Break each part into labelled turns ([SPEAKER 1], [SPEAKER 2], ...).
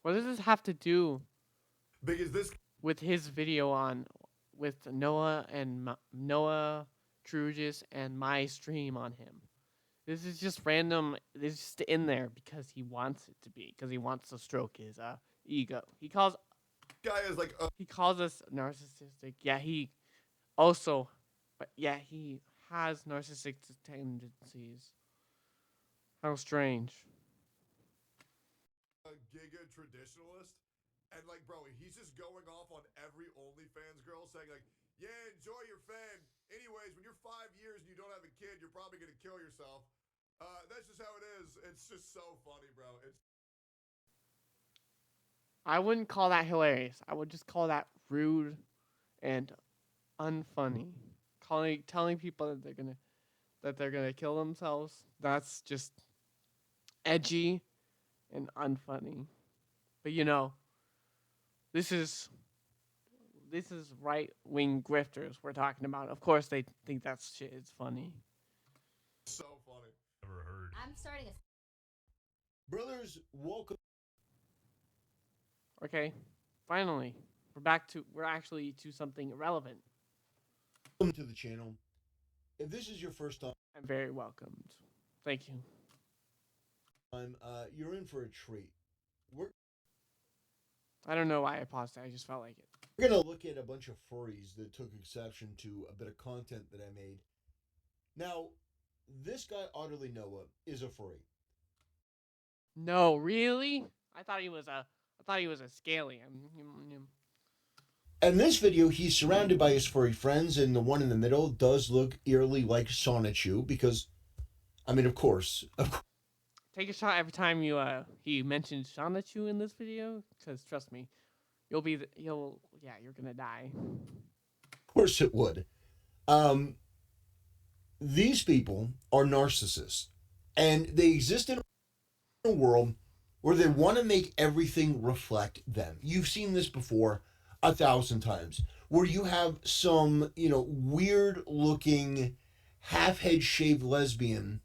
[SPEAKER 1] What does this have to do
[SPEAKER 2] Because this
[SPEAKER 1] with his video on with Noah and Noah Trugis and my stream on him? This is just random. It's just in there because he wants it to be. Because he wants to stroke his ego.
[SPEAKER 2] guy is like,
[SPEAKER 1] He calls us narcissistic. Yeah, he also, but yeah, he has narcissistic tendencies. How strange.
[SPEAKER 2] a giga traditionalist, and like, bro, he's just going off on every OnlyFans girl saying like, yeah, enjoy your fame. Anyways, when you're 5 years and you don't have a kid, you're probably gonna kill yourself. That's just how it is. It's just so funny, bro.
[SPEAKER 1] I wouldn't call that hilarious. I would just call that rude and unfunny. Telling people that they're gonna kill themselves. That's just edgy and unfunny. But this is right wing grifters we're talking about. Of course, they think that shit is funny.
[SPEAKER 2] So funny.
[SPEAKER 3] Never heard.
[SPEAKER 4] I'm starting a.
[SPEAKER 5] Brothers, welcome
[SPEAKER 1] Okay, finally, we're actually to something relevant.
[SPEAKER 5] to the channel. If this is your first
[SPEAKER 1] I'm very welcomed. Thank you.
[SPEAKER 5] time, you're in for a treat. We're
[SPEAKER 1] I don't know why I paused it. I just felt like it.
[SPEAKER 5] We're gonna look at a bunch of furries that took exception to a bit of content that I made. Now, this guy Otterly Noah is a furry.
[SPEAKER 1] No, really? I thought he was a scaly.
[SPEAKER 5] In this video, he's surrounded by his furry friends, and the one in the middle does look eerily like Sonichu because, I mean, of course.
[SPEAKER 1] Take a shot every time he mentions Shanachu in this video, because trust me, you're gonna die.
[SPEAKER 5] Of course it would. These people are narcissists, and they exist in a world where they want to make everything reflect them. You've seen this before 1,000 times, where you have some, weird looking, half head shaved lesbian.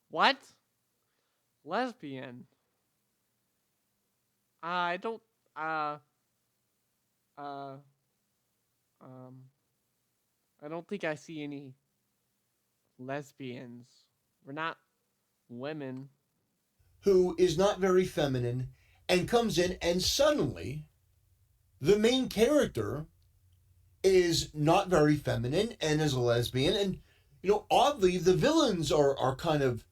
[SPEAKER 1] What? Lesbian? I don't. I don't think I see any lesbians. We're not women.
[SPEAKER 5] Who is not very feminine and comes in, and suddenly the main character is not very feminine and is a lesbian. And, oddly, the villains are kind of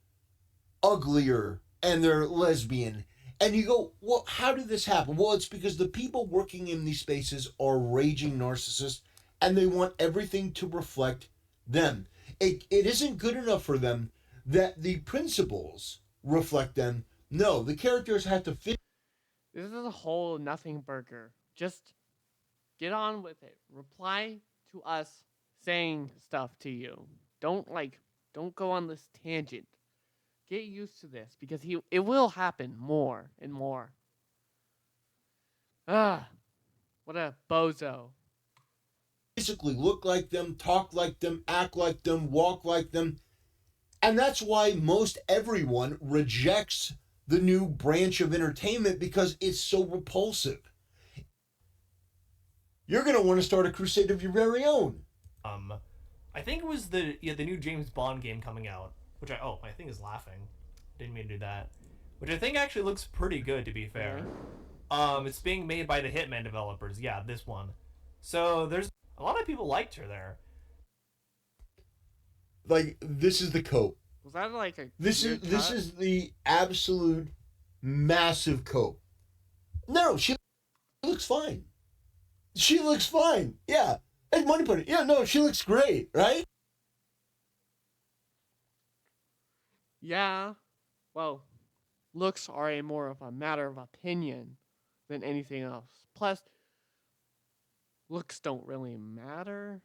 [SPEAKER 5] uglier and they're lesbian. And you go, well, how did this happen? Well, it's because the people working in these spaces are raging narcissists and they want everything to reflect them. It isn't good enough for them that the principles reflect them. No, the characters have to fit.
[SPEAKER 1] This is a whole nothing burger. Just get on with it. Reply to us saying stuff to you. Don't go on this tangent. Get used to this because it will happen more and more. What a bozo.
[SPEAKER 5] Basically look like them, talk like them, act like them, walk like them. And that's why most everyone rejects the new branch of entertainment because it's so repulsive. You're going to want to start a crusade of your very own.
[SPEAKER 3] I think it was the new James Bond game coming out, which my thing is laughing. Didn't mean to do that. Which I think actually looks pretty good, to be fair. It's being made by the Hitman developers. Yeah, this one. So there's a lot of people liked her there.
[SPEAKER 5] Like, this is the coat.
[SPEAKER 1] Was that like a
[SPEAKER 5] This is the absolute massive coat. No, she looks fine. She looks fine. Yeah. Hey, money put it. Yeah, no, she looks great, right?
[SPEAKER 1] Yeah. Well, looks are more of a matter of opinion than anything else. Plus, looks don't really matter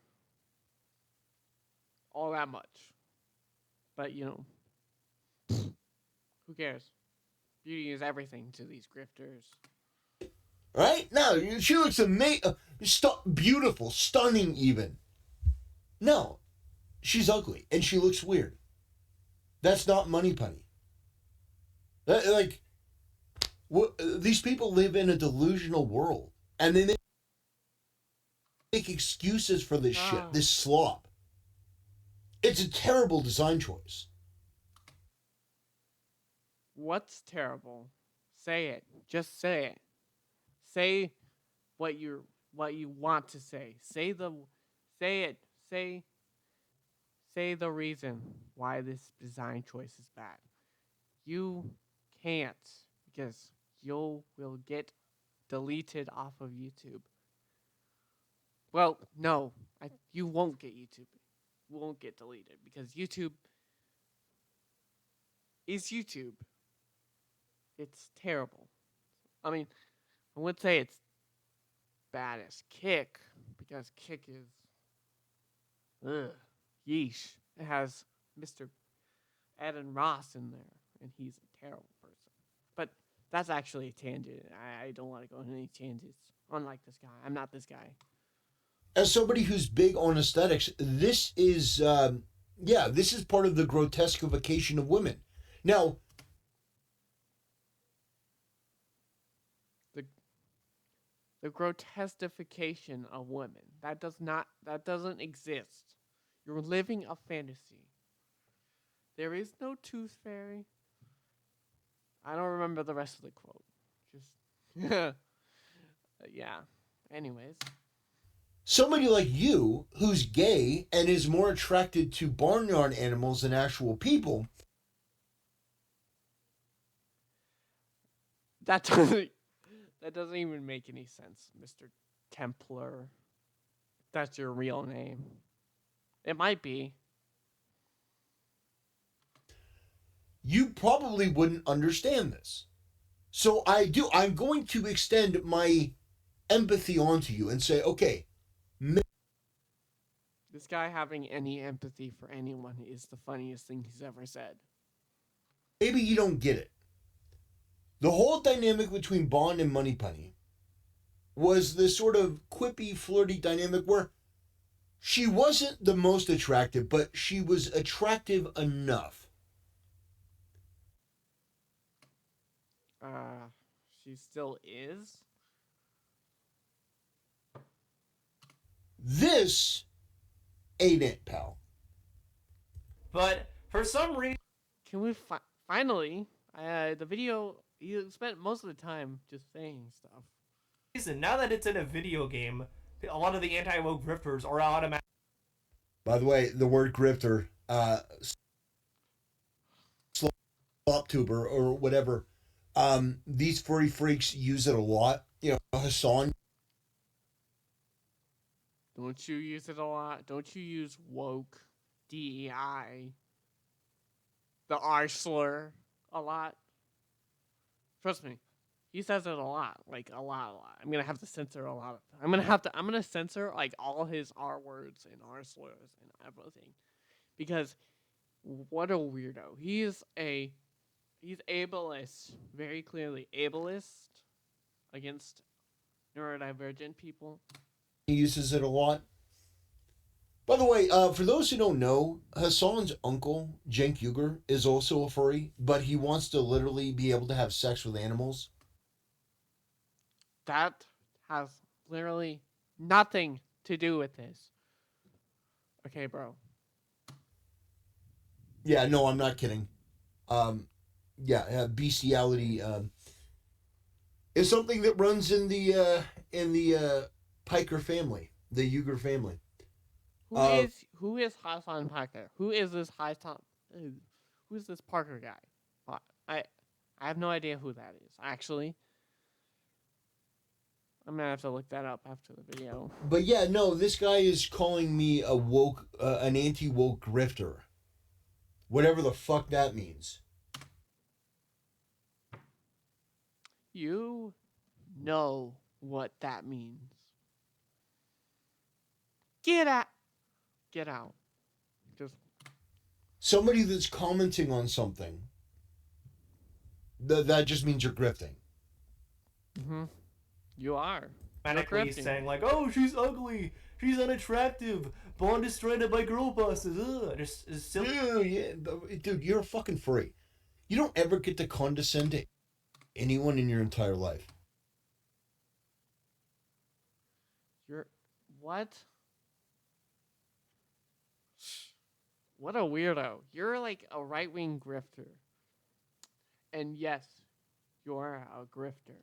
[SPEAKER 1] all that much. But, who cares? Beauty is everything to these grifters.
[SPEAKER 5] Right? No, she looks amazing. Beautiful, stunning even. No, she's ugly and she looks weird. That's not money punny. Like, these people live in a delusional world, and they make excuses for this shit, this slop. It's a terrible design choice.
[SPEAKER 1] What's terrible? Say it. Just say it. Say what you want to say. Say it. Say the reason why this design choice is bad. You can't, because you will get deleted off of YouTube. Well, no, you won't get YouTube. You won't get deleted because YouTube is YouTube. It's terrible. I mean, I would say it's bad as Kick, because Kick is, yeesh. It has Mr. Adam Ross in there, and he's a terrible person. But that's actually a tangent. I don't want to go into any tangents. Unlike this guy, I'm not this guy.
[SPEAKER 5] As somebody who's big on aesthetics, this is, this is part of the grotesquification of women. Now,
[SPEAKER 1] the grotesquification of women, that doesn't exist. You're living a fantasy. There is no tooth fairy. I don't remember the rest of the quote. Just yeah. Anyways,
[SPEAKER 5] somebody like you, who's gay and is more attracted to barnyard animals than actual people,
[SPEAKER 1] that doesn't even make any sense, Mr. Templar. That's your real name. It might be.
[SPEAKER 5] You probably wouldn't understand this. So I'm going to extend my empathy onto you and say, okay,
[SPEAKER 1] this guy having any empathy for anyone is the funniest thing he's ever said.
[SPEAKER 5] Maybe you don't get it. The whole dynamic between Bond and Moneypenny was this sort of quippy, flirty dynamic where she wasn't the most attractive, but she was attractive enough.
[SPEAKER 1] She still is?
[SPEAKER 5] This ain't it, pal.
[SPEAKER 3] But for some reason,
[SPEAKER 1] can we finally? The video, you spent most of the time just saying stuff.
[SPEAKER 3] Now that it's in a video game, a lot of the anti-woke grifters are automatic.
[SPEAKER 5] By the way, the word grifter, slop tuber or whatever, these furry freaks use it a lot. You know, Hassan.
[SPEAKER 1] Don't you use it a lot? Don't you use woke, DEI, the R slur a lot? Trust me, he says it a lot, like a lot. I'm gonna have to censor a lot of. I'm gonna censor like all his R words and R slurs and everything, because what a weirdo. He's ableist, very clearly ableist against neurodivergent people.
[SPEAKER 5] He uses it a lot. By the way, for those who don't know, Hassan's uncle, Cenk Uygur, is also a furry, but he wants to literally be able to have sex with animals.
[SPEAKER 1] That has literally nothing to do with this. Okay, bro.
[SPEAKER 5] Yeah, no, I'm not kidding. Bestiality is something that runs in the Piker family, the Uygur family.
[SPEAKER 1] Who is Hassan Parker? Who is this Who is this Parker guy? I have no idea who that is. Actually, I'm gonna have to look that up after the video.
[SPEAKER 5] But yeah, no, this guy is calling me a woke, an anti-woke grifter, whatever the fuck that means.
[SPEAKER 1] You know what that means. Get out. Just
[SPEAKER 5] somebody that's commenting on something. That just means you're grifting.
[SPEAKER 1] Mm-hmm. You are.
[SPEAKER 3] Manically saying like, "Oh, she's ugly. She's unattractive. Bond is surrounded by girl bosses." Ugh. Just silly.
[SPEAKER 5] Yeah, dude, you're a fucking freak. You don't ever get to condescend to anyone in your entire life.
[SPEAKER 1] You're what? What a weirdo. You're like a right-wing grifter. And yes, you're a grifter.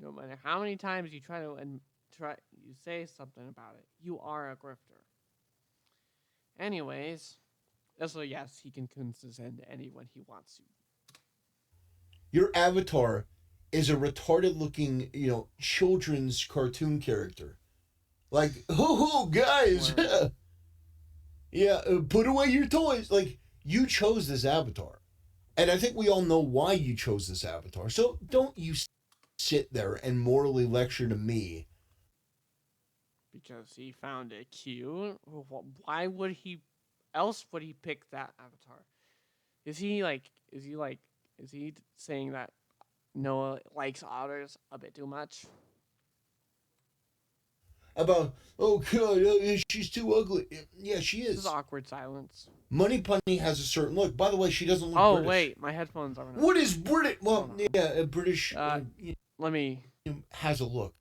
[SPEAKER 1] No matter how many times you you say something about it, you are a grifter. Anyways, so yes, he can condescend to anyone he wants to.
[SPEAKER 5] Your avatar is a retarded looking, children's cartoon character. Like, hoo guys! Yeah, put away your toys. Like, you chose this avatar. And I think we all know why you chose this avatar. So don't you sit there and morally lecture to me.
[SPEAKER 1] Because he found it cute. Why would he pick that avatar? Is he saying that Noah likes otters a bit too much?
[SPEAKER 5] About, oh god, she's too ugly. Yeah, she
[SPEAKER 1] This is
[SPEAKER 5] is.
[SPEAKER 1] awkward silence.
[SPEAKER 5] Money Punny has a certain look. By the way, she doesn't look British.
[SPEAKER 1] Wait, my headphones are not.
[SPEAKER 5] What is British? Well, yeah, British
[SPEAKER 1] let me
[SPEAKER 5] has a look.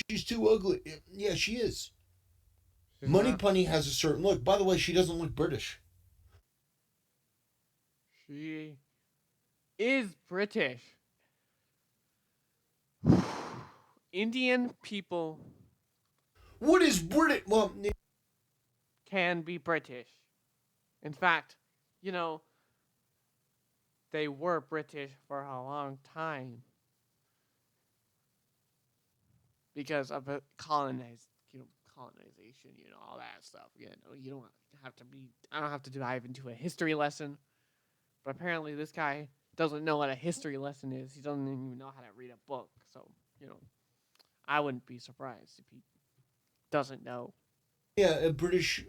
[SPEAKER 5] She's too ugly. Yeah, she is. Money Punny has a certain look. By the way, she doesn't look British.
[SPEAKER 1] She is British. Indian people
[SPEAKER 5] What is British? Well,
[SPEAKER 1] can be British. In fact, they were British for a long time because of colonization, all that stuff. You don't have to be. I don't have to dive into a history lesson, but apparently this guy doesn't know what a history lesson is. He doesn't even know how to read a book. So I wouldn't be surprised if he doesn't know.
[SPEAKER 5] Yeah, a British,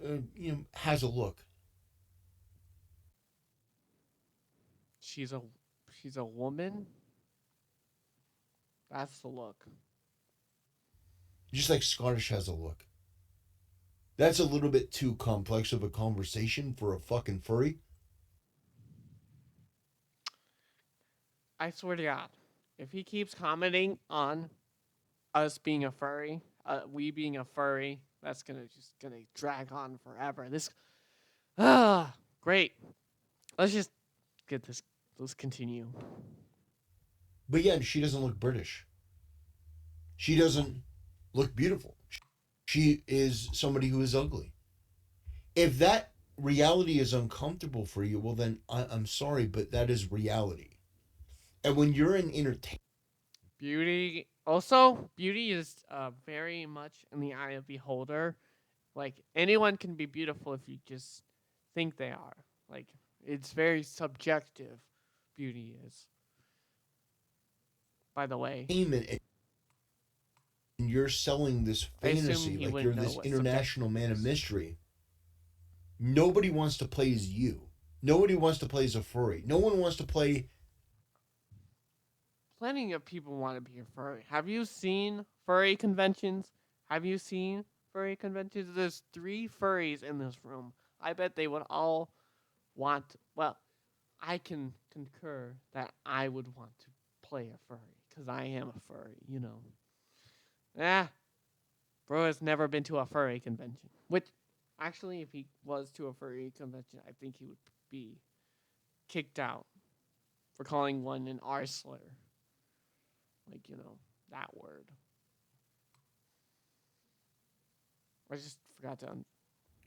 [SPEAKER 5] has a look.
[SPEAKER 1] She's a woman. That's the look.
[SPEAKER 5] Just like Scottish has a look. That's a little bit too complex of a conversation for a fucking furry.
[SPEAKER 1] I swear to God, if he keeps commenting on us being a furry, we being a furry, that's gonna drag on forever. Great. Let's continue.
[SPEAKER 5] But yeah, she doesn't look British. She doesn't look beautiful. She is somebody who is ugly. If that reality is uncomfortable for you, well then I'm sorry, but that is reality. And when you're in entertainment,
[SPEAKER 1] beauty is very much in the eye of the beholder. Like, anyone can be beautiful if you just think they are. Like, it's very subjective. Beauty is. By the way,
[SPEAKER 5] and you're selling this fantasy like you're this international man of mystery. Nobody wants to play as you. Nobody wants to play as a furry. No one wants to play.
[SPEAKER 1] Plenty of people want to be a furry. Have you seen furry conventions? There's 3 furries in this room. I bet they would all want. Well, I can concur that I would want to play a furry because I am a furry. Bro has never been to a furry convention. Which, actually, if he was to a furry convention, I think he would be kicked out for calling one an R-slur. Like, that word. I just forgot to...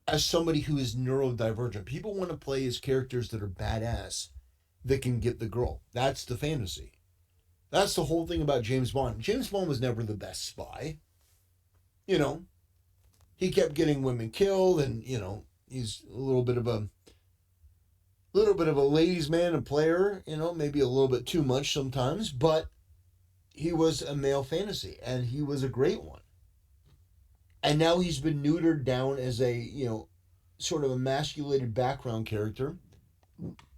[SPEAKER 5] As somebody who is neurodivergent, people want to play as characters that are badass, that can get the girl. That's the fantasy. That's the whole thing about James Bond. James Bond was never the best spy. He kept getting women killed, and, he's a little bit of a ladies' man, a player, maybe a little bit too much sometimes, but he was a male fantasy, and he was a great one. And now he's been neutered down as a, sort of emasculated background character.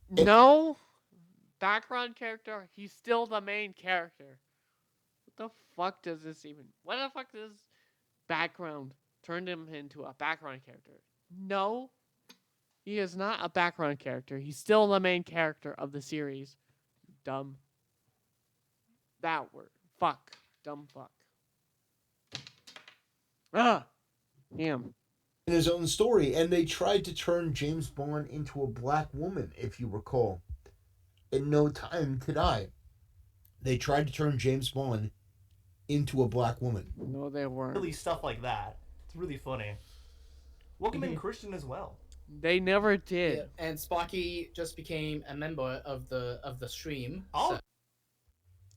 [SPEAKER 1] No background character. He's still the main character. What the fuck does this even? What the fuck does background turned him into a background character? No, he is not a background character. He's still the main character of the series. Dumb. That word. Fuck. Dumb fuck. Ah. Damn.
[SPEAKER 5] In his own story, and they tried to turn James Bond into a black woman, if you recall. In No Time to Die, they tried to turn James Bond into a black woman.
[SPEAKER 1] No, they weren't.
[SPEAKER 3] Really stuff like that. It's really funny. Welcome in Christian as well.
[SPEAKER 1] They never did.
[SPEAKER 4] Yeah, and Sparky just became a member of the stream.
[SPEAKER 3] Oh.
[SPEAKER 4] So.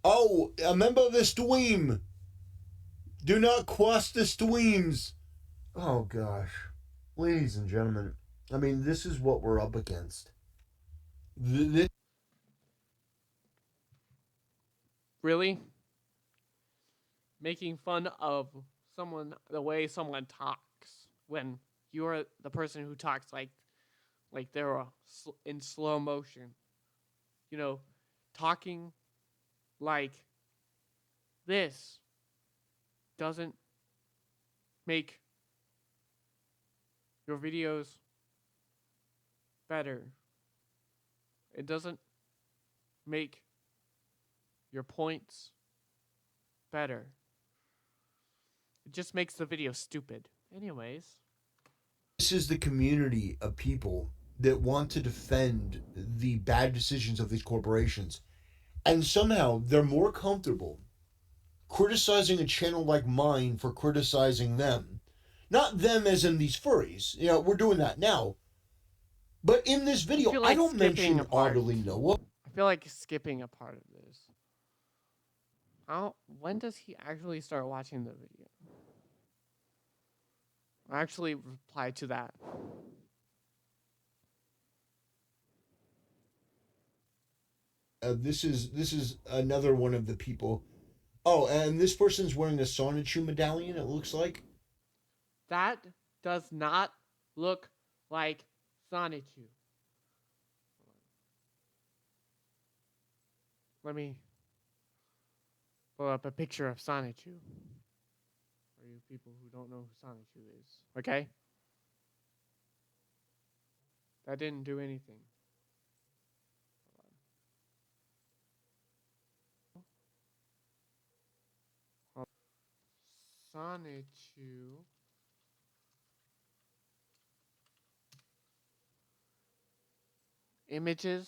[SPEAKER 5] Oh, a member of the Stream. Do not cross the streams. Oh gosh, ladies and gentlemen, I mean, this is what we're up against. This
[SPEAKER 1] Really? Making fun of someone, the way someone talks when you're the person who talks like they're in slow motion. You know, talking like this doesn't make your videos better. It doesn't make your points better. It just makes the video stupid. Anyways.
[SPEAKER 5] is the community of people that want to defend the bad decisions of these corporations. And somehow they're more comfortable criticizing a channel like mine for criticizing them. Not them as in these furries. You know, we're doing that now. But in this video,
[SPEAKER 1] feel like
[SPEAKER 5] I don't
[SPEAKER 1] skipping
[SPEAKER 5] mention
[SPEAKER 1] a part.
[SPEAKER 5] Otterly Noah.
[SPEAKER 1] I feel like skipping a part of this. When does he actually start watching the video? I actually reply to that.
[SPEAKER 5] This is another one of the people. Oh, and this person's wearing a Sonichu medallion, it looks like.
[SPEAKER 1] That does not look like Sonichu. Let me pull up a picture of Sonichu. For you people who don't know who Sonichu is. Okay? That didn't do anything. Sonichu. Images.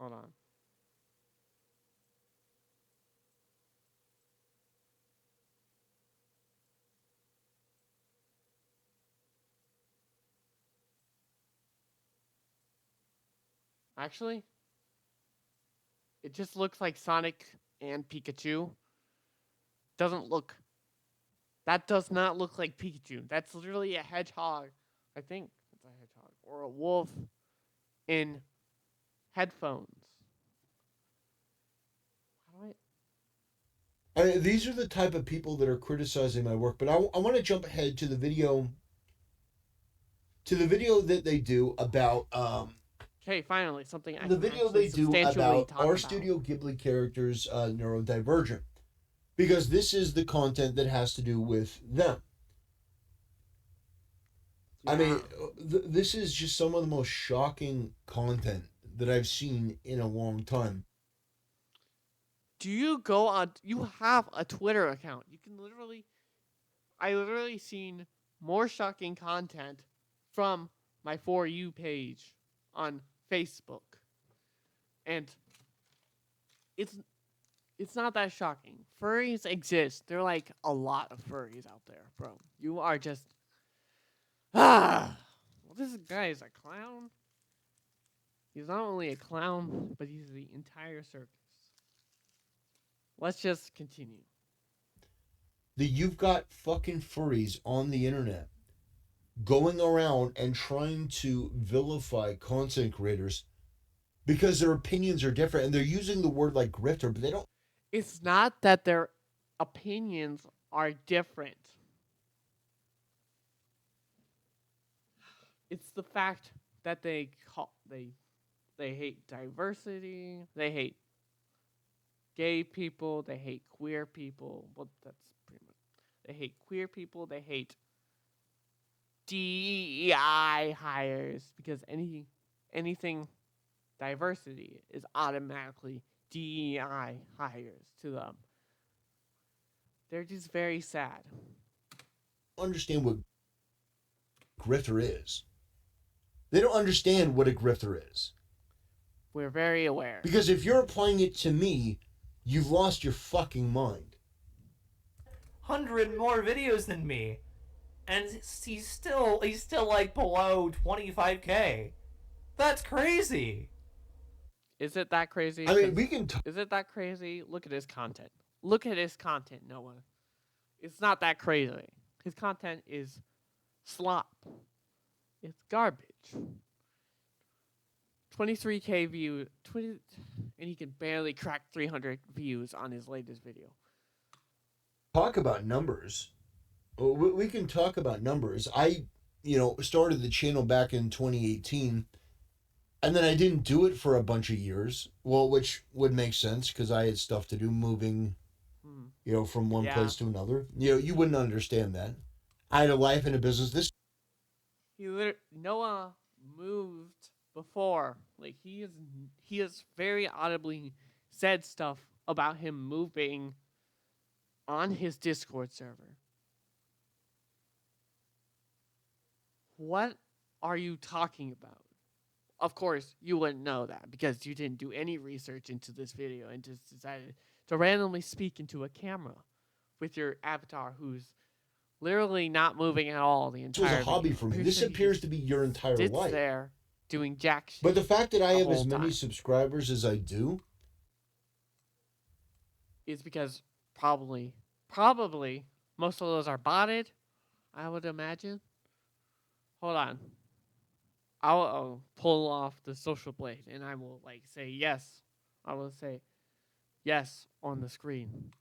[SPEAKER 1] Hold on. Actually, it just looks like Sonic and Pikachu. Doesn't look. That does not look like Pikachu. That's literally a hedgehog. I think it's a hedgehog or a wolf in headphones. How do I?
[SPEAKER 5] These are the type of people that are criticizing my work, but I want to jump ahead to the video. To the video that they do about
[SPEAKER 1] Okay, finally something. I
[SPEAKER 5] the
[SPEAKER 1] can
[SPEAKER 5] video
[SPEAKER 1] actually
[SPEAKER 5] they do
[SPEAKER 1] substantially
[SPEAKER 5] about
[SPEAKER 1] talk
[SPEAKER 5] our
[SPEAKER 1] about.
[SPEAKER 5] Studio Ghibli characters neurodivergent, because this is the content that has to do with them. I mean, this is just some of the most shocking content that I've seen in a long time.
[SPEAKER 1] Do you go on? You have a Twitter account. You can literally. I literally seen more shocking content from my For You page on Facebook, and it's not that shocking. Furries exist. There are like a lot of furries out there, bro. You are just well, this guy is a clown. He's not only a clown, but he's the entire circus. Let's just continue.
[SPEAKER 5] You've got fucking furries on the internet going around and trying to vilify content creators because their opinions are different, and they're using the word like grifter, but they don't.
[SPEAKER 1] It's not that their opinions are different. It's the fact that they hate diversity, they hate gay people, they hate queer people. Well, that's pretty much. They hate queer people, they hate DEI hires because anything diversity is automatically DEI hires to them. They're just very sad.
[SPEAKER 5] Understand what grifter is. They don't understand what a grifter is.
[SPEAKER 1] We're very aware.
[SPEAKER 5] Because if you're applying it to me, you've lost your fucking mind.
[SPEAKER 3] 100 more videos than me, and he's still like below 25K. That's crazy.
[SPEAKER 1] Is it that crazy?
[SPEAKER 5] I mean, we can.
[SPEAKER 1] Is it that crazy? Look at his content. Look at his content, Noah. It's not that crazy. His content is slop. It's garbage. 23K view, and he can barely crack 300 views on his latest video.
[SPEAKER 5] Talk about numbers. We can talk about numbers. I, started the channel back in 2018, and then I didn't do it for a bunch of years. Well, which would make sense because I had stuff to do, moving, from one place to another. You wouldn't understand that. I had a life and a business.
[SPEAKER 1] Noah moved before. Like he has very audibly said stuff about him moving on his Discord server. What are you talking about? Of course, you wouldn't know that because you didn't do any research into this video and just decided to randomly speak into a camera with your avatar who's literally not moving at all the entire
[SPEAKER 5] This was a hobby
[SPEAKER 1] video.
[SPEAKER 5] for me. This appears to be your entire
[SPEAKER 1] Sits
[SPEAKER 5] life.
[SPEAKER 1] there doing jack shit.
[SPEAKER 5] But the fact that I have as many
[SPEAKER 1] time
[SPEAKER 5] subscribers as I do
[SPEAKER 1] is because probably most of those are botted, I would imagine. Hold on. I'll pull off the social blade and I will say yes. I will say yes on the screen.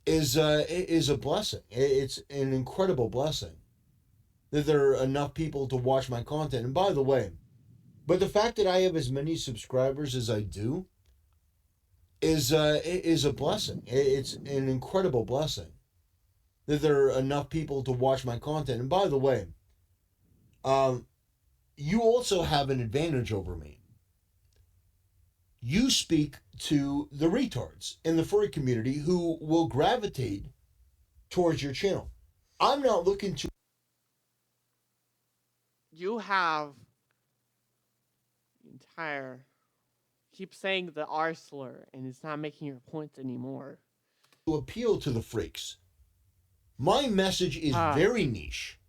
[SPEAKER 5] is a blessing. It's an incredible blessing that there are enough people to watch my content. And by the way, but the fact that I have as many subscribers as I do is a blessing. It's an incredible blessing that there are enough people to watch my content. And by the way, you also have an advantage over me. You speak to the retards in the furry community who will gravitate towards your channel. I'm not looking to.
[SPEAKER 1] You have entire. Keep saying the R slur, and it's not making your points anymore.
[SPEAKER 5] To appeal to the freaks. My message is very niche.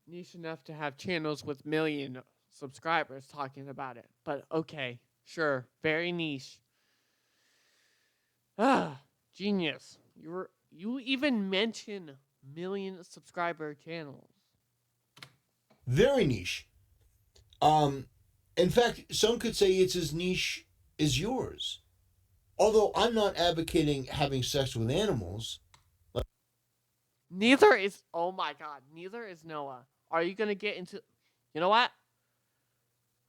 [SPEAKER 1] Niche enough to have channels with million subscribers talking about it. But okay, sure, very niche. Genius. You even mention million subscriber channels.
[SPEAKER 5] Very niche. In fact, some could say it's as niche as yours. Although I'm not advocating having sex with animals.
[SPEAKER 1] Neither is, oh my god, neither is Noah. Are you going to get into, you know what?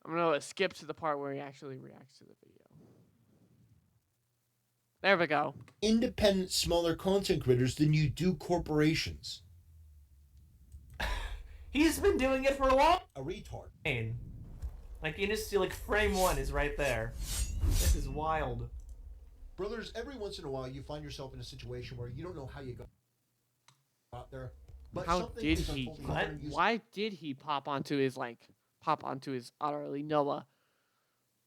[SPEAKER 1] I'm going to skip to the part where he actually reacts to the video. There we go.
[SPEAKER 5] Independent, smaller content creators than you do corporations.
[SPEAKER 3] He's been doing it for a long.
[SPEAKER 5] A retard.
[SPEAKER 3] Like you just see, frame one is right there. This is wild.
[SPEAKER 5] Brothers, every once in a while you find yourself in a situation where you don't know how you got there. But
[SPEAKER 1] How did he? Why did he pop onto his Otterly Noah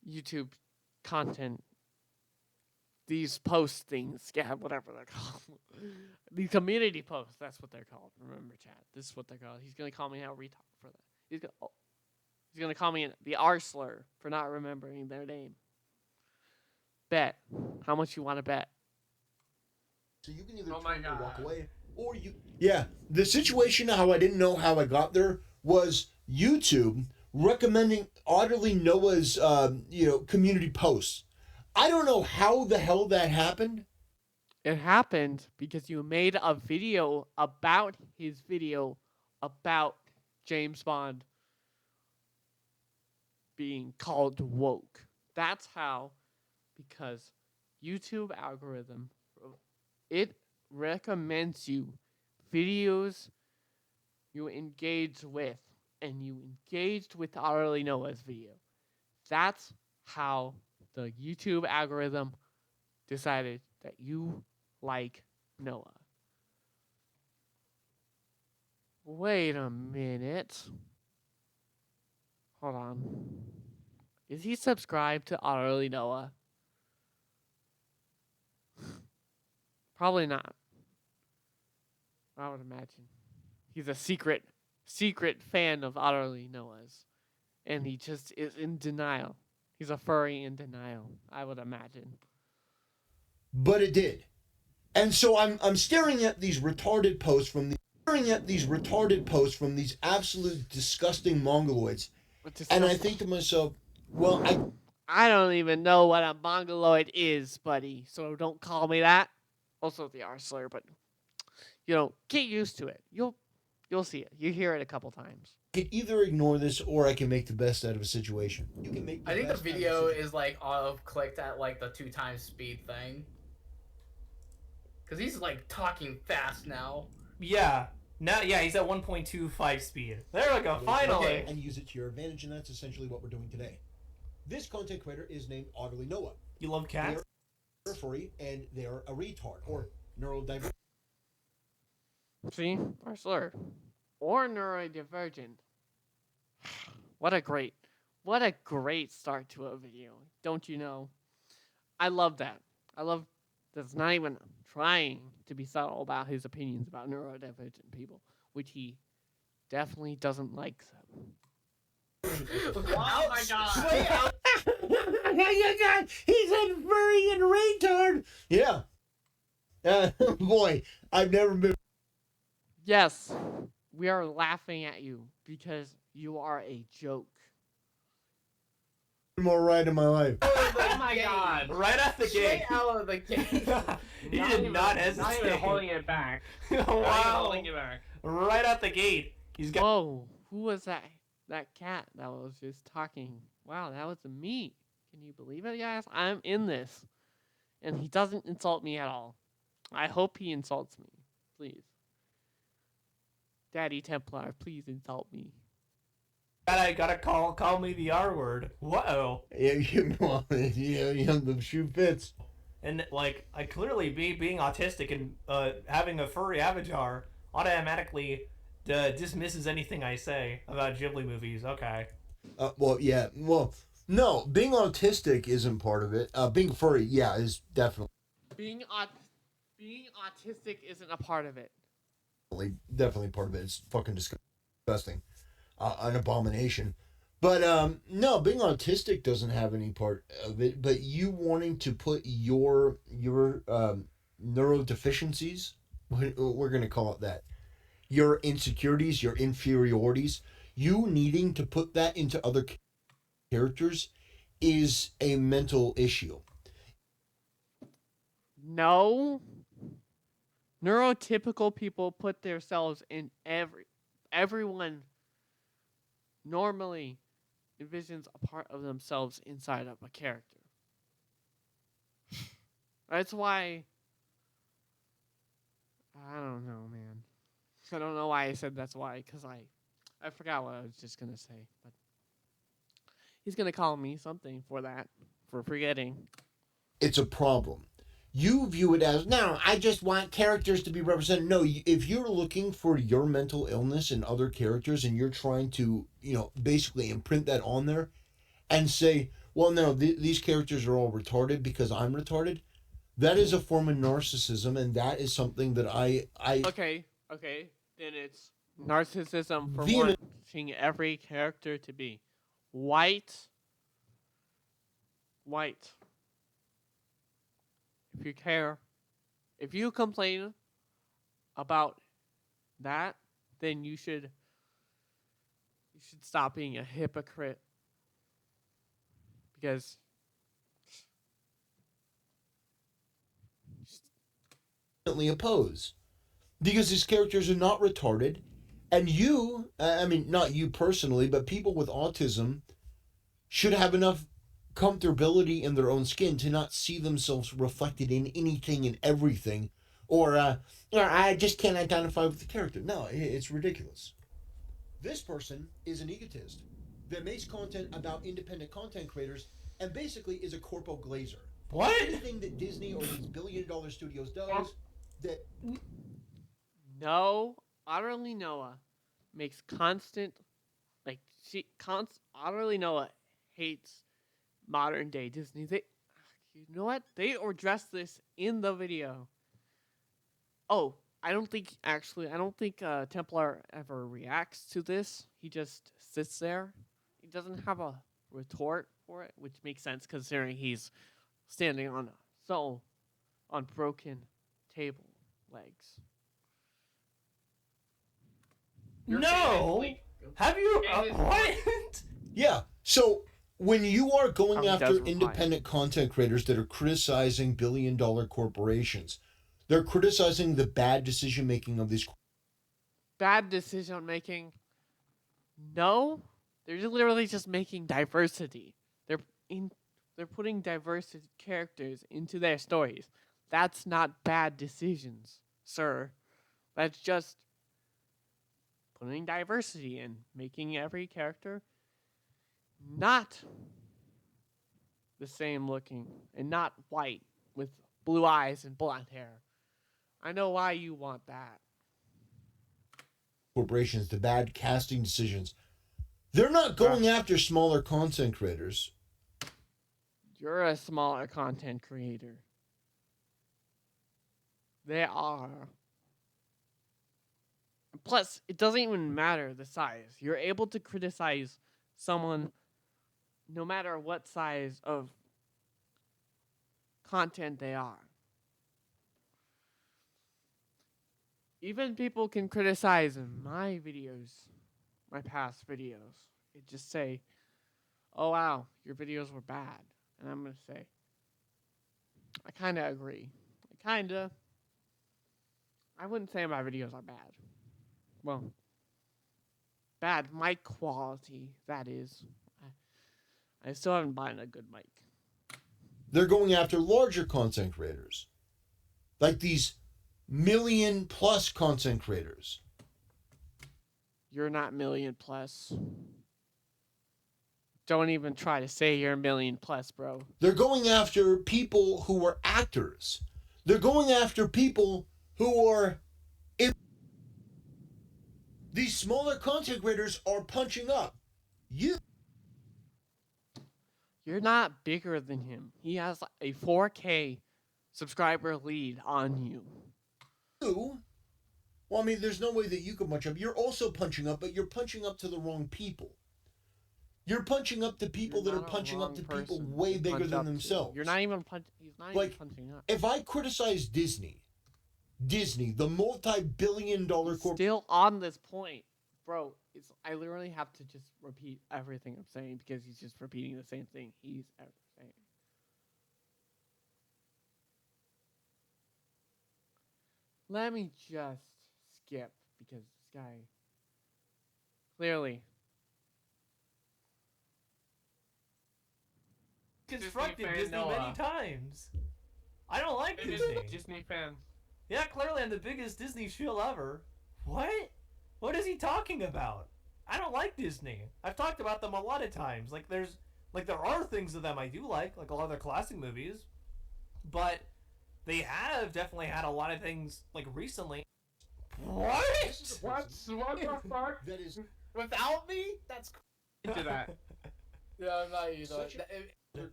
[SPEAKER 1] YouTube content? These post things, yeah, whatever they're called. These community posts, that's what they're called. Remember, chat. This is what they're called. He's gonna call me out retard for that. He's gonna call me the R slur for not remembering their name. Bet. How much you want to bet?
[SPEAKER 5] So you can either turn and walk away, or you. Yeah, the situation how I didn't know how I got there was YouTube recommending Otterly Noah's community posts. I don't know how the hell that happened.
[SPEAKER 1] It happened because you made a video about his video about James Bond being called woke. That's how, because YouTube algorithm, it recommends you videos you engage with, and you engaged with Otterly Noah's video. That's how the YouTube algorithm decided that you like Noah. Wait a minute. Hold on. Is he subscribed to Otterly Noah? Probably not. I would imagine. He's a secret fan of Otterly Noah's. And he just is in denial. He's a furry in denial, I would imagine.
[SPEAKER 5] But it did. And so I'm staring at these retarded posts from these absolute disgusting mongoloids. And I think to myself, well,
[SPEAKER 1] I don't even know what a mongoloid is, buddy. So don't call me that. Also the R slur, but get used to it. You'll see it. You hear it a couple times.
[SPEAKER 5] could either ignore this or I can make the best out of a situation. You can make.
[SPEAKER 4] I think the video is like clicked at like the 2x speed thing. Cause he's like talking fast now.
[SPEAKER 3] Yeah. Now, yeah, he's at 1.25 speed. There we go, finally.
[SPEAKER 5] And use it to your advantage, and that's essentially what we're doing today. This content creator is named Otterly Noah.
[SPEAKER 3] You love cats?
[SPEAKER 5] They're furry, and they're a retard, or neurodivergent.
[SPEAKER 1] See? R slur. Or neurodivergent. What a great start to a video. Don't you know? I love that. I love that's not even trying to be subtle about his opinions about neurodivergent people, which he definitely doesn't like.
[SPEAKER 4] Oh my god!
[SPEAKER 5] He's a furry and retard. Yeah. Boy, I've never been.
[SPEAKER 1] Yes, we are laughing at you because you are a joke.
[SPEAKER 5] More right in my life.
[SPEAKER 4] Oh my god!
[SPEAKER 3] Right off the gate.
[SPEAKER 4] Straight out of the gate.
[SPEAKER 3] He did not hesitate.
[SPEAKER 6] Not even holding it back.
[SPEAKER 3] Wow.
[SPEAKER 6] Not even holding it back.
[SPEAKER 3] Right out the gate. He's got.
[SPEAKER 1] Whoa, who was that? That cat that was just talking. Wow, that was me. Can you believe it, guys? I'm in this. And he doesn't insult me at all. I hope he insults me. Please. Daddy Templar, please insult me.
[SPEAKER 3] Gotta call me the R word. Whoa.
[SPEAKER 5] Yeah, you the shoe fits.
[SPEAKER 3] And like, I clearly being autistic and having a furry avatar automatically dismisses anything I say about Ghibli movies. Okay.
[SPEAKER 5] Well, yeah. Well, no, being autistic isn't part of it. Being furry, yeah, is definitely
[SPEAKER 1] Being autistic isn't a part of it.
[SPEAKER 5] definitely part of it. It's fucking disgusting. An abomination. But no, being autistic doesn't have any part of it. But you wanting to put your neurodeficiencies, we're gonna call it that, your insecurities, your inferiorities, you needing to put that into other characters is a mental issue.
[SPEAKER 1] No. Neurotypical people put themselves in everyone normally envisions a part of themselves inside of a character. That's why I don't know, man. I don't know why I said that's why, because I forgot what I was just gonna say, but he's gonna call me something for that, for forgetting.
[SPEAKER 5] It's a problem. You view it as, no, I just want characters to be represented. No, if you're looking for your mental illness in other characters and you're trying to, basically imprint that on there and say, well, no, these characters are all retarded because I'm retarded, that is a form of narcissism, and that is something that I
[SPEAKER 1] Okay, then it's narcissism for
[SPEAKER 5] Vehement-
[SPEAKER 1] wanting every character to be white. If you complain about that, then you should stop being a hypocrite. Because
[SPEAKER 5] oppose, because these characters are not retarded, and you, I mean, not you personally, but people with autism should have enough comfortability in their own skin to not see themselves reflected in anything and everything, or I just can't identify with the character. No, it's ridiculous. This person is an egotist that makes content about independent content creators and basically is a corpo glazer.
[SPEAKER 3] What?
[SPEAKER 5] Anything that Disney or these billion-dollar studios does, that
[SPEAKER 1] No, Otterly Noah makes constant, like Otterly Noah hates modern day Disney. You know what? They address this in the video. Oh, I don't think Templar ever reacts to this. He just sits there. He doesn't have a retort for it, which makes sense considering he's standing on broken table legs.
[SPEAKER 4] You're
[SPEAKER 3] No.
[SPEAKER 4] saying
[SPEAKER 3] Have you?
[SPEAKER 4] And it's-
[SPEAKER 3] What?
[SPEAKER 5] yeah. So when you are going
[SPEAKER 1] Oh, he
[SPEAKER 5] after
[SPEAKER 1] does reply.
[SPEAKER 5] independent content creators that are criticizing billion-dollar corporations, they're criticizing the bad decision making of these.
[SPEAKER 1] Bad decision making. No, they're literally just making diversity. They're putting diverse characters into their stories. That's not bad decisions, sir. That's just putting diversity in, making every character not the same looking and not white with blue eyes and blonde hair. I know why you want that.
[SPEAKER 5] Corporations, the bad casting decisions. They're not going after smaller content creators.
[SPEAKER 1] You're a smaller content creator. They are. Plus, it doesn't even matter the size. You're able to criticize someone no matter what size of content they are. Even people can criticize my videos, my past videos. It just say, oh wow, your videos were bad. And I'm going to say, I kind of agree. I wouldn't say my videos are bad. Well, bad mic quality, that is. I still haven't bought a good mic.
[SPEAKER 5] They're going after larger content creators, like these million-plus content creators.
[SPEAKER 1] You're not million plus. Don't even try to say you're a million plus, bro.
[SPEAKER 5] They're going after people who are actors. They're going after people who are. These smaller content creators are punching up.
[SPEAKER 1] You're not bigger than him. He has a 4K subscriber lead on you.
[SPEAKER 5] Well, I mean, there's no way that you can punch up. You're also punching up, but you're punching up to the wrong people. You're punching up to people that are punching up to people way bigger than themselves.
[SPEAKER 1] You're not even punching. He's not even punching up.
[SPEAKER 5] If I criticize Disney, the multi-billion-dollar corporation.
[SPEAKER 1] Still on this point, bro. I literally have to just repeat everything I'm saying because he's just repeating the same thing he's ever saying. Let me just skip because this guy clearly
[SPEAKER 3] Constructed
[SPEAKER 6] fan
[SPEAKER 3] Disney
[SPEAKER 6] Noah.
[SPEAKER 3] many times. I don't like Disney.
[SPEAKER 6] Disney fan.
[SPEAKER 3] Yeah, clearly I'm the biggest Disney shill ever. What? What is he talking about? I don't like Disney. I've talked about them a lot of times. There are things of them I do like a lot of their classic movies, but they have definitely had a lot of things recently. What?
[SPEAKER 6] What the fuck?
[SPEAKER 5] That is
[SPEAKER 4] Without me, that's
[SPEAKER 6] Into that.
[SPEAKER 4] yeah, I'm not either.
[SPEAKER 5] Such a-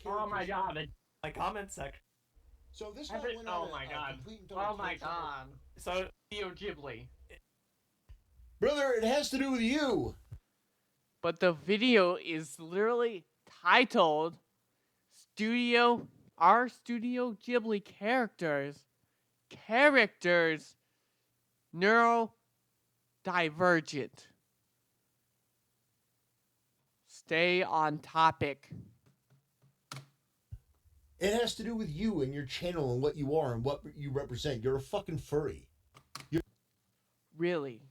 [SPEAKER 6] Oh my god.
[SPEAKER 3] My comment section.
[SPEAKER 5] So this guy
[SPEAKER 6] Every-
[SPEAKER 5] went
[SPEAKER 6] oh
[SPEAKER 5] on
[SPEAKER 6] my
[SPEAKER 5] a
[SPEAKER 6] god.
[SPEAKER 5] complete and total
[SPEAKER 6] Oh my
[SPEAKER 5] tangent.
[SPEAKER 6] god.
[SPEAKER 3] So
[SPEAKER 6] Studio Ghibli.
[SPEAKER 5] Brother, it has to do with you.
[SPEAKER 1] But the video is literally titled Our Studio Ghibli Characters Neurodivergent. Stay on topic.
[SPEAKER 5] It has to do with you and your channel and what you are and what you represent. You're a fucking furry.
[SPEAKER 1] Really?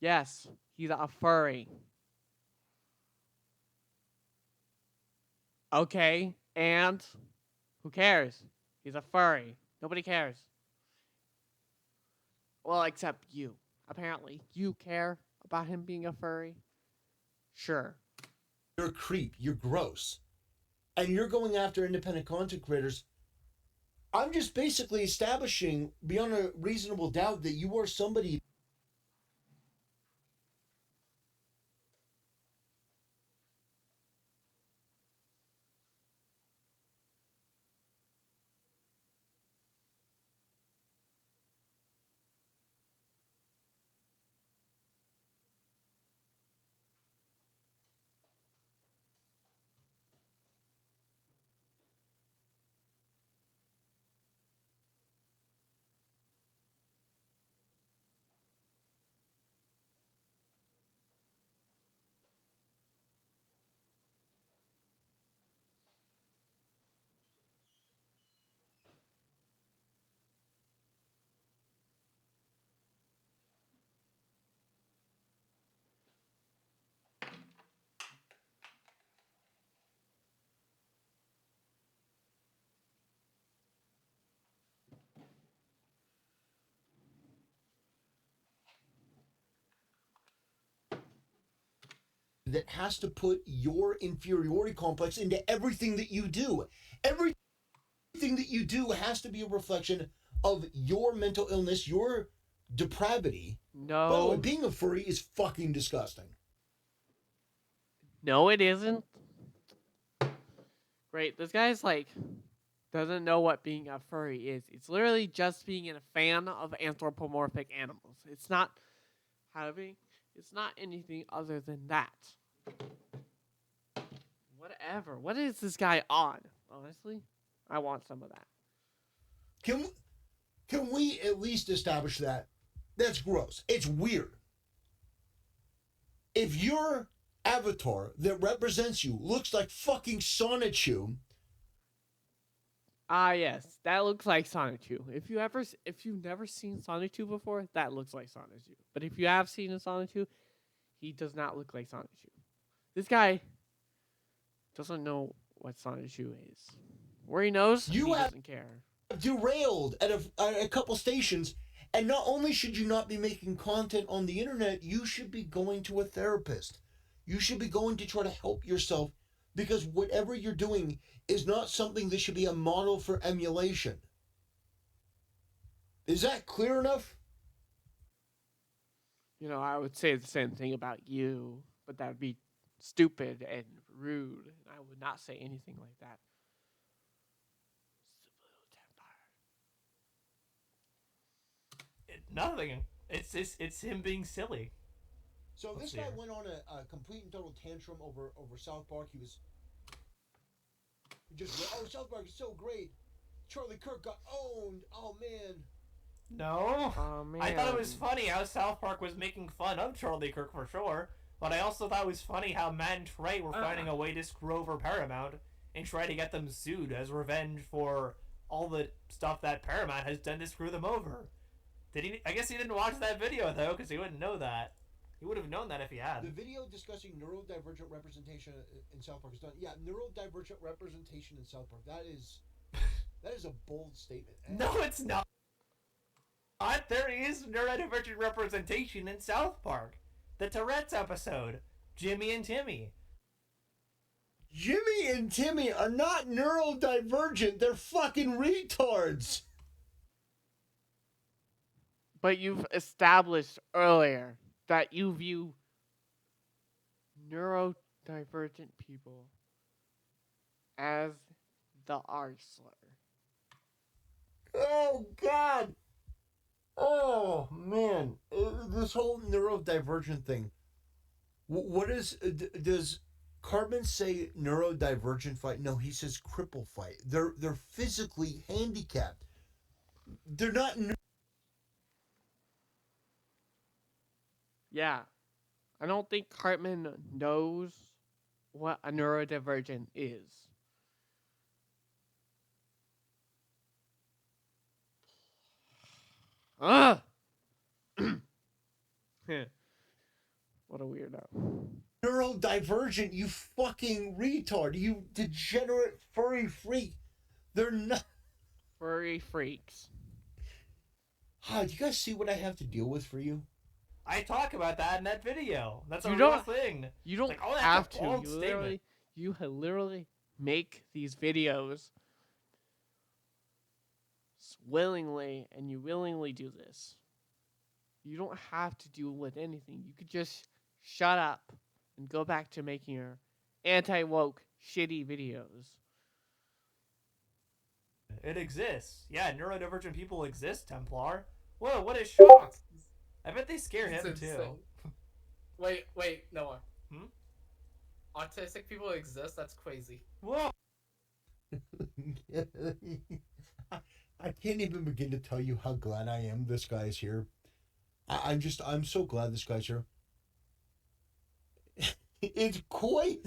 [SPEAKER 1] Yes, he's a furry. Okay, and who cares? He's a furry. Nobody cares. Well, except you. Apparently, you care about him being a furry. Sure.
[SPEAKER 5] You're a creep. You're gross. And you're going after independent content creators. I'm just basically establishing beyond a reasonable doubt that you are somebody that has to put your inferiority complex into everything that you do. Everything that you do has to be a reflection of your mental illness, your depravity. By the way,
[SPEAKER 1] No.
[SPEAKER 5] being a furry is fucking disgusting.
[SPEAKER 1] No, it isn't. Great. This guy's like doesn't know what being a furry is. It's literally just being a fan of anthropomorphic animals. It's not having. It's not anything other than that. Whatever. What is this guy on? Honestly, I want some of that.
[SPEAKER 5] Can we at least establish that? That's gross. It's weird. If your avatar that represents you looks like fucking Sonichu,
[SPEAKER 1] Ah, yes, that looks like Sonichu. If you've never seen Sonichu before, that looks like Sonichu. But if you have seen a Sonichu, he does not look like Sonichu. This guy doesn't know what Sonichu is. Where he knows,
[SPEAKER 5] You
[SPEAKER 1] he
[SPEAKER 5] have-
[SPEAKER 1] doesn't care.
[SPEAKER 5] derailed at a couple stations, and not only should you not be making content on the internet, you should be going to a therapist. You should be going to try to help yourself, because whatever you're doing is not something that should be a model for emulation. Is that clear enough?
[SPEAKER 1] You know, I would say the same thing about you, but that would be stupid and rude. And I would not say anything like that.
[SPEAKER 3] Nothing. It's him being silly.
[SPEAKER 5] So
[SPEAKER 3] Let's
[SPEAKER 5] this
[SPEAKER 3] see
[SPEAKER 5] guy
[SPEAKER 3] here.
[SPEAKER 5] went on a complete and total tantrum over South Park. He just, oh, South Park is so great. Charlie Kirk got owned. Oh, man.
[SPEAKER 3] No.
[SPEAKER 1] Oh man.
[SPEAKER 3] I thought it was funny how South Park was making fun of Charlie Kirk for sure, but I also thought it was funny how Matt and Trey were finding a way to screw over Paramount and try to get them sued as revenge for all the stuff that Paramount has done to screw them over. Did he? I guess he didn't watch that video though, because he wouldn't know that. He would have known that if he had.
[SPEAKER 5] The video discussing neurodivergent representation in South Park is done. Yeah, neurodivergent representation in South Park. That is a bold statement.
[SPEAKER 3] No, it's not. There is neurodivergent representation in South Park. The Tourette's episode, Jimmy and Timmy.
[SPEAKER 5] Jimmy and Timmy are not neurodivergent. They're fucking retards.
[SPEAKER 1] But you've established earlier that you view neurodivergent people as the R slur.
[SPEAKER 5] Oh, God. Oh, man. This whole neurodivergent thing. What is... does Cartman say neurodivergent fight? No, he says cripple fight. They're physically handicapped. They're not...
[SPEAKER 1] Yeah. I don't think Cartman knows what a neurodivergent is. Ugh! What a weirdo.
[SPEAKER 5] Neurodivergent, you fucking retard. You degenerate furry freak. They're not.
[SPEAKER 1] Furry freaks.
[SPEAKER 5] Do you guys see what I have to deal with for you?
[SPEAKER 3] I talk about that in that video. That's a
[SPEAKER 1] You
[SPEAKER 3] real
[SPEAKER 1] don't-
[SPEAKER 3] thing.
[SPEAKER 1] You don't
[SPEAKER 3] Like, oh, that's a
[SPEAKER 1] have to.
[SPEAKER 3] bold
[SPEAKER 1] You
[SPEAKER 3] statement.
[SPEAKER 1] literally make these videos willingly, and you willingly do this. You don't have to deal with anything. You could just shut up and go back to making your anti-woke shitty videos.
[SPEAKER 3] It exists. Yeah, neurodivergent people exist, Templar. Whoa, what a shock. I bet they scare
[SPEAKER 4] It's
[SPEAKER 3] him
[SPEAKER 4] insane.
[SPEAKER 3] too.
[SPEAKER 4] Wait, Noah.
[SPEAKER 3] Hmm?
[SPEAKER 4] Autistic people exist? That's crazy.
[SPEAKER 3] Whoa.
[SPEAKER 5] I can't even begin to tell you how glad I am this guy's here. I'm so glad this guy's here. It's quite.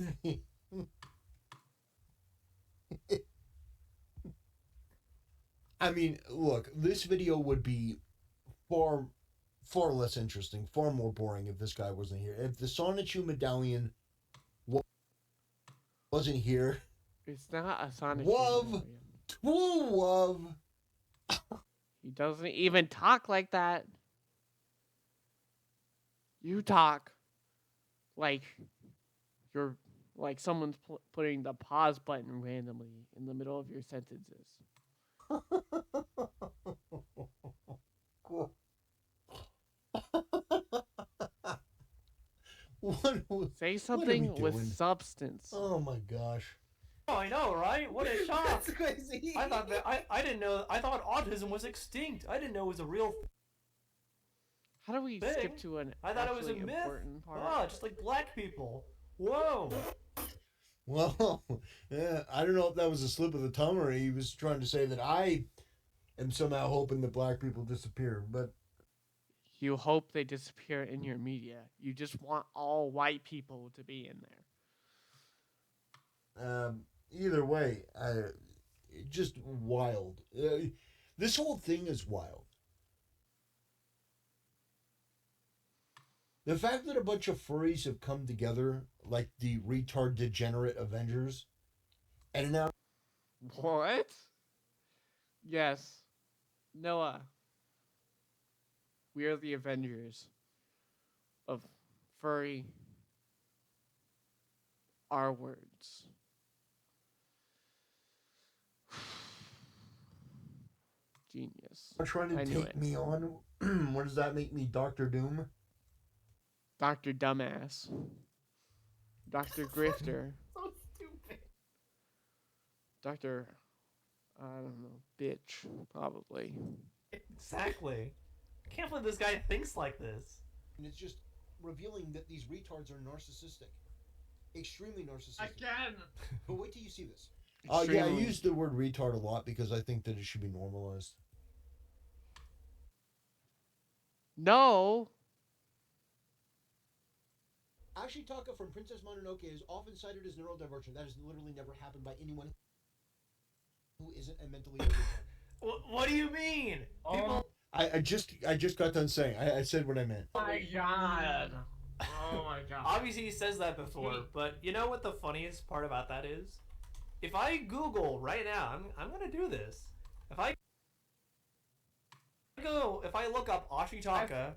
[SPEAKER 5] I mean, look, this video would be far less interesting, far more boring if this guy wasn't here. If the Sonichu medallion wasn't here,
[SPEAKER 1] It's not a Sonic.
[SPEAKER 5] Wov. Woo.
[SPEAKER 1] He doesn't even talk like that. You talk like you're like someone's putting the pause button randomly in the middle of your sentences. Say something with
[SPEAKER 5] doing?
[SPEAKER 1] substance.
[SPEAKER 5] Oh my gosh.
[SPEAKER 3] Oh, I know, right? What a shock.
[SPEAKER 4] That's crazy.
[SPEAKER 3] I thought that I didn't know. I thought autism was extinct. I didn't know it was a real.
[SPEAKER 1] How do we
[SPEAKER 3] Thing.
[SPEAKER 1] skip to an
[SPEAKER 3] I thought it was a
[SPEAKER 1] actually
[SPEAKER 3] myth.
[SPEAKER 1] important part?
[SPEAKER 3] Oh, just like black people. Whoa.
[SPEAKER 5] Well, yeah, I don't know if that was a slip of the tongue or he was trying to say that I am somehow hoping that black people disappear. But
[SPEAKER 1] You hope they disappear in your media. You just want all white people to be in there.
[SPEAKER 5] either way, just wild. This whole thing is wild. The fact that a bunch of furries have come together, like the retard degenerate Avengers, and now
[SPEAKER 1] What? Yes. Noah. We are the Avengers of furry R words. Genius.
[SPEAKER 5] are trying to
[SPEAKER 1] I knew
[SPEAKER 5] take
[SPEAKER 1] it.
[SPEAKER 5] me on. What does that make me, Doctor Doom?
[SPEAKER 1] Dr. Dumbass. Dr. Grifter.
[SPEAKER 4] So stupid.
[SPEAKER 1] Dr. I don't know. Bitch. Probably.
[SPEAKER 3] Exactly. I can't believe this guy thinks like this.
[SPEAKER 5] And it's just revealing that these retards are narcissistic. Extremely narcissistic.
[SPEAKER 6] Again.
[SPEAKER 5] But wait till you see this. Yeah, I
[SPEAKER 1] Extremely.
[SPEAKER 5] use the word retard a lot because I think that it should be normalized.
[SPEAKER 1] No.
[SPEAKER 5] Ashitaka from Princess Mononoke is often cited as neurodivergent. That has literally never happened by anyone who isn't a mentally ill retard.
[SPEAKER 3] What do you mean? People.
[SPEAKER 5] I just got done saying. I said what I meant.
[SPEAKER 6] Oh my god. Oh my god.
[SPEAKER 3] Obviously, he says that before, but you know what the funniest part about that is? If I Google right now, I'm gonna do this. If I look up Ashitaka,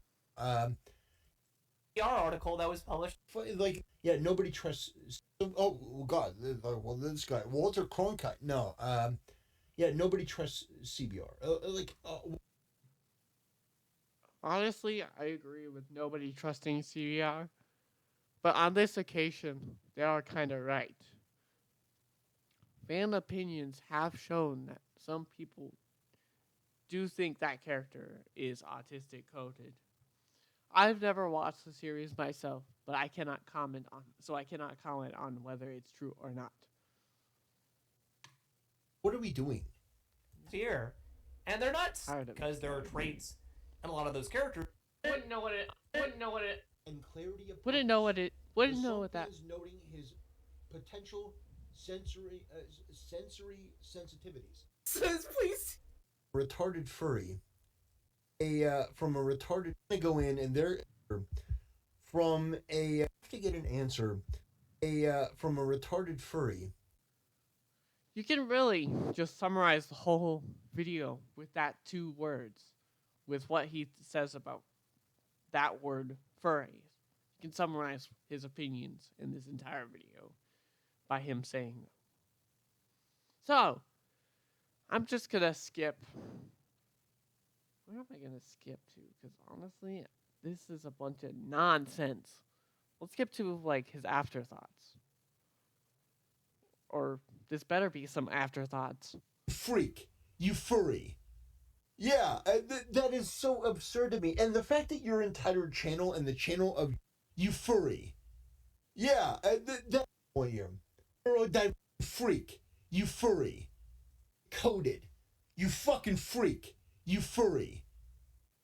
[SPEAKER 3] PR article that was published.
[SPEAKER 5] Like, yeah, nobody trusts. Oh God! Well, this guy Walter Cronkite. No. Yeah, nobody trusts CBR.
[SPEAKER 1] Honestly, I agree with nobody trusting CVR. But on this occasion, they are kind of right. Fan opinions have shown that some people do think that character is autistic coded. I've never watched the series myself, but I cannot comment on whether it's true or not.
[SPEAKER 5] What are we doing?
[SPEAKER 3] Here, and they're not
[SPEAKER 1] Tired of it.
[SPEAKER 3] because there are traits and a lot of those characters.
[SPEAKER 6] Wouldn't know what it.
[SPEAKER 5] And clarity of
[SPEAKER 1] Wouldn't know what it.
[SPEAKER 5] with
[SPEAKER 1] Wouldn't know
[SPEAKER 5] some
[SPEAKER 1] what that.
[SPEAKER 5] fans noting his potential sensory sensitivities.
[SPEAKER 4] Says please.
[SPEAKER 5] Retarded furry from a retarded to go in and they're from a have to get an answer from a retarded furry.
[SPEAKER 1] You can really just summarize the whole video with that 2 words, with what he says about that word furry. You can summarize his opinions in this entire video by him saying them. So, I'm just gonna skip. Where am I gonna skip to? Because honestly, this is a bunch of nonsense. Let's skip to like his afterthoughts. Or this better be some afterthoughts.
[SPEAKER 5] Freak, you furry. Yeah, that is so absurd to me. And the fact that your entire channel and the channel of you furry. Yeah, that neurodivergent freak, you furry. Coded, you fucking freak, you furry.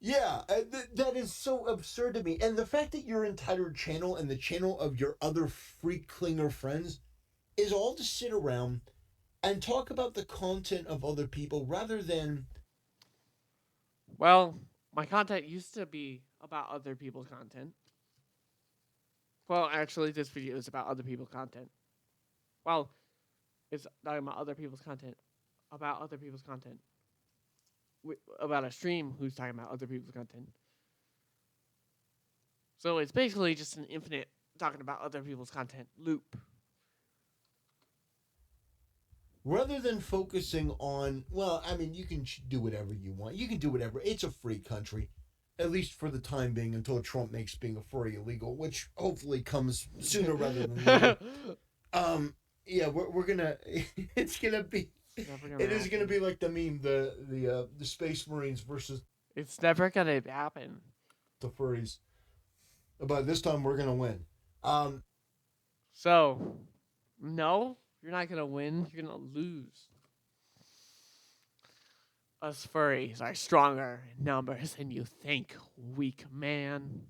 [SPEAKER 5] Yeah, that is so absurd to me. And the fact that your entire channel and the channel of your other freak clinger friends is all to sit around and talk about the content of other people rather than.
[SPEAKER 1] Well, my content used to be about other people's content. Well, actually, this video is about other people's content. Well, it's talking about other people's content. About other people's content. About a stream who's talking about other people's content. So it's basically just an infinite talking about other people's content loop.
[SPEAKER 5] Rather than focusing on, well, I mean, you can do whatever you want. You can do whatever. It's a free country, at least for the time being, until Trump makes being a furry illegal, which hopefully comes sooner rather than later. Yeah, we're gonna. It's gonna be. It is gonna be like the meme, the Space Marines versus.
[SPEAKER 1] It's never gonna happen.
[SPEAKER 5] The furries. But this time we're gonna win.
[SPEAKER 1] So, no, you're not gonna win. You're gonna lose. Us furries are stronger in numbers than you think, weak man.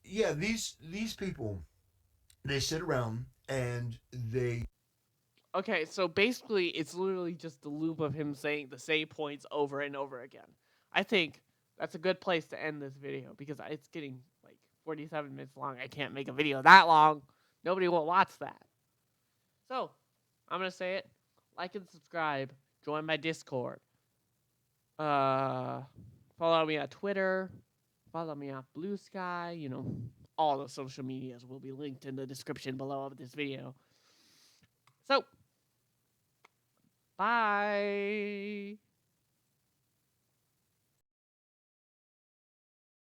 [SPEAKER 5] Yeah, these people, they sit around and they.
[SPEAKER 1] Okay, so basically, it's literally just the loop of him saying the same points over and over again. I think that's a good place to end this video because it's getting like 47 minutes long. I can't make a video that long. Nobody will watch that. So, I'm going to say it. Like and subscribe. Join my Discord. Follow me on Twitter. Follow me on Blue Sky. You know, all the social medias will be linked in the description below of this video. So, bye.